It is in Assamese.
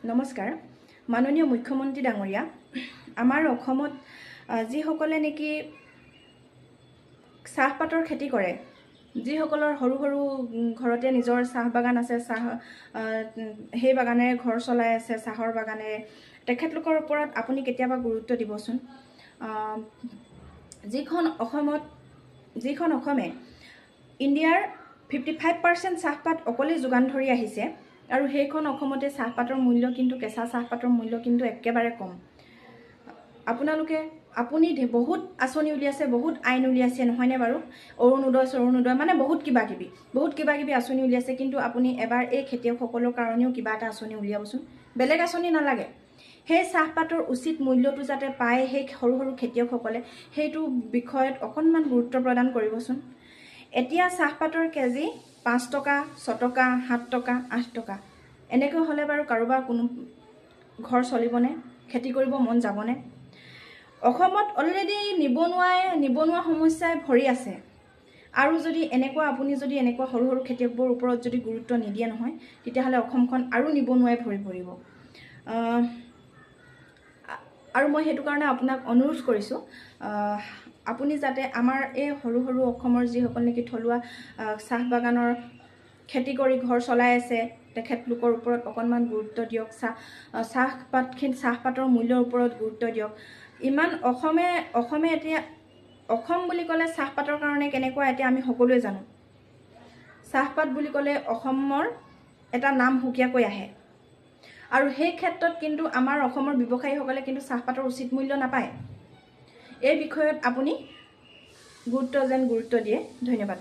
নমস্কাৰ মাননীয় মুখ্যমন্ত্ৰী ডাঙৰীয়া আমাৰ অসমত যিসকলে নেকি চাহপাতৰ খেতি কৰে যিসকলৰ সৰু সৰু ঘৰতে নিজৰ চাহ বাগান আছে সেই বাগানেৰে ঘৰ চলাই আছে চাহৰ বাগানেৰে তেখেতলোকৰ ওপৰত আপুনি কেতিয়াবা গুৰুত্ব দিবচোন যিখন অসমে ইণ্ডিয়াৰ 55% চাহপাত অকলে যোগান ধৰি আহিছে আৰু সেইখন অসমতে চাহপাতৰ মূল্য কিন্তু কেঁচা চাহপাতৰ মূল্য কিন্তু একেবাৰে কম আপুনি বহুত আঁচনি উলিয়াইছে বহুত আইন উলিয়াইছে নহয়নে বাৰু অৰুণোদয় মানে বহুত কিবা কিবি আঁচনি উলিয়াইছে কিন্তু আপুনি এবাৰ এই খেতিয়কসকলৰ কাৰণেও কিবা এটা আঁচনি উলিয়াবচোন বেলেগ আঁচনি নালাগে সেই চাহপাতৰ উচিত মূল্যটো যাতে পায় সেই সৰু সৰু খেতিয়কসকলে সেইটো বিষয়ত অকণমান গুৰুত্ব প্ৰদান কৰিবচোন এতিয়া চাহপাতৰ কেজি 5 টকা 6 টকা 7 টকা 8 টকা এনেকৈ হ'লে বাৰু কাৰোবাৰ কোনো ঘৰ চলিবনে খেতি কৰিব মন যাবনে অসমত অলৰেডি নিবনুৱা সমস্যাই ভৰি আছে আৰু যদি আপুনি যদি এনেকুৱা সৰু সৰু খেতিয়কবোৰ ওপৰত যদি গুৰুত্ব নিদিয়ে নহয় তেতিয়াহ'লে অসমখন আৰু নিবনুৱাই ভৰি পৰিব আৰু মই সেইটো কাৰণে আপোনাক অনুৰোধ কৰিছোঁ আপুনি যাতে আমাৰ এই সৰু সৰু অসমৰ যিসকল নেকি থলুৱা চাহ বাগানৰ খেতি কৰি ঘৰ চলাই আছে তেখেতলোকৰ ওপৰত অকণমান গুৰুত্ব দিয়ক চাহপাতৰ মূল্যৰ ওপৰত গুৰুত্ব দিয়ক ইমান অসমে এতিয়া অসম বুলি ক'লে চাহপাতৰ কাৰণে কেনেকুৱা এতিয়া আমি সকলোৱে জানো চাহপাত বুলি ক'লে অসমৰ এটা নাম সুকীয়াকৈ আহে আৰু সেই ক্ষেত্ৰত কিন্তু আমাৰ অসমৰ ব্যৱসায়ীসকলে কিন্তু চাহপাতৰ উচিত মূল্য নাপায় এই বিষয়ত আপুনি গুৰুত্ব দিয়ে ধন্যবাদ